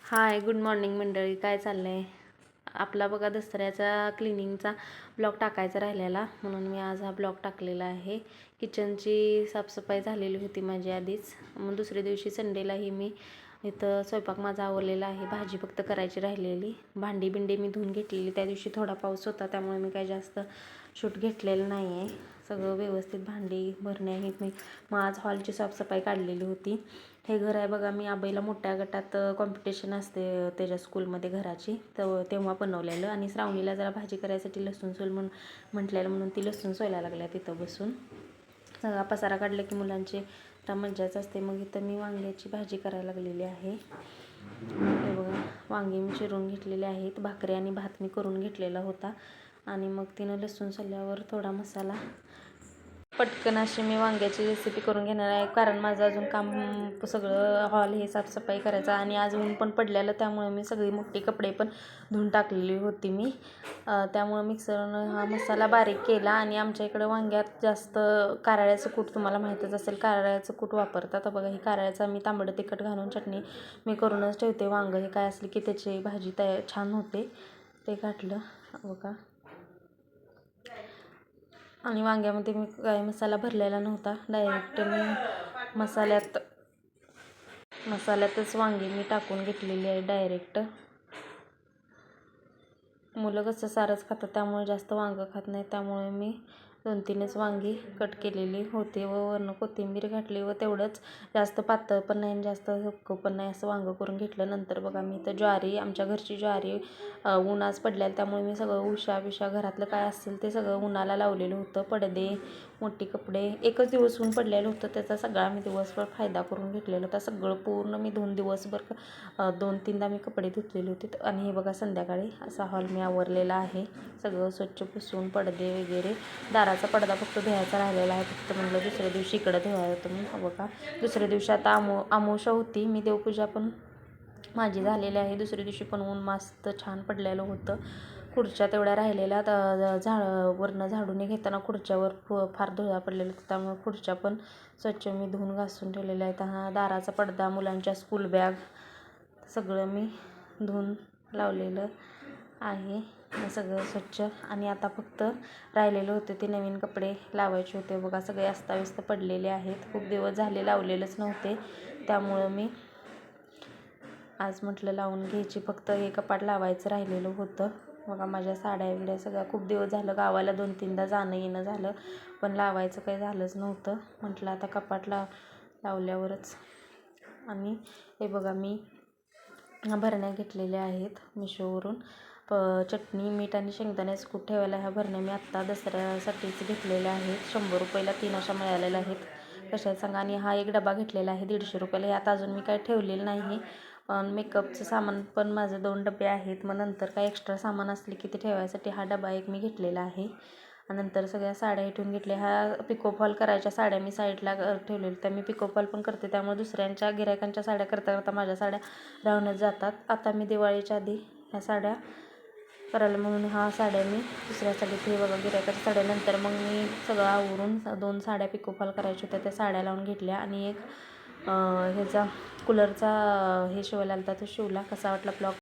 हाय, good morning मंडळी. काय चाललं आहे? आपला बघा दसऱ्याचा क्लिनिंगचा ब्लॉग टाकायचा राहिलेला, म्हणून मी आज हा ब्लॉग टाकलेला आहे. किचनची साफसफाई झालेली होती माझी आधीच. मग दुसऱ्या दिवशी संडेलाही मी इथं स्वयंपाक माझा आवरलेला आहे. भाजी फक्त करायची राहिलेली. भांडी बिंडी मी धुवून घेतलेली. त्या दिवशी थोडा पाऊस होता, त्यामुळे मी काही जास्त शूट घेतलेलं नाही आहे. सगळं व्यवस्थित भांडी भरणे ही मी मग आज हॉलची साफसफाई काढलेली होती. हे घर आहे बघा, मी आबाईला मोठ्या गटात कॉम्पिटिशन असते त्याच्या स्कूलमध्ये घराची, तर तेव्हा बनवलेलं. आणि श्रावणीला जरा भाजी करायसाठी लसूण सोल म्हटलेलं, म्हणून ती लसूण सोलायला लागल्या तिथं बसून. सगळा पसारा काढला की मुलांची मज्जाच असते. मग इथं मी वांग्याची भाजी करायला लागलेली आहे. हे बघा, वांगी मी चिरून घेतलेले आहेत. भाकरी आणि भात मी करून घेतलेला होता. आणि मग तिनं लसूण सोलल्यावर थोडा मसाला पटकन अशी मी वांग्याची रेसिपी करून घेणार आहे, कारण माझं अजून काम सगळं हॉल हे साफसफाई करायचं. आणि आज ऊन पण पडलेलं, त्यामुळे मी सगळी मोठी कपडे पण धुवून टाकलेली होती मी. त्यामुळे मिक्सरनं हा मसाला बारीक केला. आणि आमच्या इकडं वांग्यात जास्त कारळ्याचं कूट, तुम्हाला माहीतच असेल, कारळ्याचं कूट वापरतात. तर बघा, ही कारळ्याचा मी तांबडं तिखट घालून चटणी मी करूनच ठेवते. वांगं हे काय असली की त्याची भाजी छान होते. ते घातलं बघा. आणि वांग्यामध्ये मी काही मसाला भरलेला नव्हता, डायरेक्ट मी मसाल्यातच वांगी मी टाकून घेतलेली आहे डायरेक्ट. मुलं कसं सारच खातात, त्यामुळे जास्त वांगं खात नाही, त्यामुळे मी 2-3च वांगी कट केलेली होते व वरून कोथिंबीर घातली. व तेवढंच, जास्त पातळ पण नाही आणि जास्त सुक्कं पण नाही, असं वांगं करून घेतलं. नंतर बघा, मी तर ज्वारी, आमच्या घरची ज्वारी ऊन आज पडलेलं, त्यामुळे मी सगळं उशा घरातलं काय असेल ते सगळं उन्हाला लावलेलं होतं. पडदे, मोठी कपडे, एकच दिवस ऊन पडलेलं होतं, त्याचा सगळा मी दिवसभर फायदा करून घेतलेला होता. सगळं पूर्ण मी दिवसभर 2-3दा मी कपडे धुतलेले होते. आणि हे बघा, संध्याकाळी असा हॉल मी आवरलेला आहे. सगळं स्वच्छ पुसून, पडदे वगैरे, दाराचा पडदा फक्त धुवायचा राहिलेला आहे. फक्त म्हटलं दुसऱ्या दिवशी इकडं धुवायला तुम्ही. बघा, दुसऱ्या दिवशी आता अमावस्या होती. मी देवपूजा पण माझी झालेली आहे. दुसऱ्या दिवशी पण ऊन मस्त छान पडलेलं होतं. खुर्च्या तेवढ्या राहिलेल्या, वरनं झाडून घेताना खुर्च्यावर फार धुळा पडलेला होता, त्यामुळे खुर्च्या पण स्वच्छ मी धुवून घासून ठेवलेल्या आहेत. हा दाराचा पडदा, मुलांच्या स्कूल बॅग सगळं मी धुवून लावलेलं आहे. सगळं स्वच्छ. आणि आता फक्त राहिलेले होते ते नवीन कपडे लावायचे होते. बघा, सगळे अस्ताव्यस्त पडलेले आहेत. खूप दिवस झाले लावलेलेच नव्हते, त्यामुळं मी आज म्हटलं लावून घ्यायची. फक्त हे कपाट लावायचं राहिलेलं होतं. बघा, माझ्या साड्या बिड्या सगळ्या, खूप दिवस झालं गावाला 2-3दा जाणं येणं झालं, पण लावायचं काही झालंच नव्हतं. म्हटलं आता कपाट लावल्यावरच. आणि हे बघा, मी भरण्या घेतलेल्या आहेत मिशोवरून. चटणी, मीठ आणि शेंगदाण्याचं कूट ठेवायला ह्या भरण्या मी आत्ता दसऱ्यासाठीच घेतलेल्या आहेत. 100 रुपयाला 3 अशा मिळालेल्या आहेत. कशा आहेत सांगा. आणि हा एक डबा घेतलेला आहे 150 रुपयाला. यात अजून मी काही ठेवलेलं नाही. मेकअपचं सामान पण माझं 2 डबे आहेत. मग नंतर काय एक्स्ट्रा सामान असले की ते ठेवायसाठी हा डबा एक मी घेतलेला आहे. नंतर सगळ्या साड्या ठेवून घेतल्या. ह्या पिकोफॉल करायच्या साड्या मी साईडला ठेवलेल्या, त्या मी पिकोफॉल पण करते, त्यामुळे दुसऱ्यांच्या गिऱ्हाईकांच्या साड्या करता करता माझ्या साड्या राहूनच जातात. आता मी दिवाळीच्या आधी ह्या साड्या करायला, म्हणून ह्या साड्या मी दुसऱ्या साडीत, हे बघा, गिऱ्हाईकाच्या साड्या. नंतर मग मी सगळं आवरून 2 साड्या पिकोफॉल करायच्या होत्या, त्या साड्या लावून घेतल्या. आणि एक ह्याचा कूलरचा हे शिवायला आला होता, तो शिवला. कसा वाटला ब्लॉग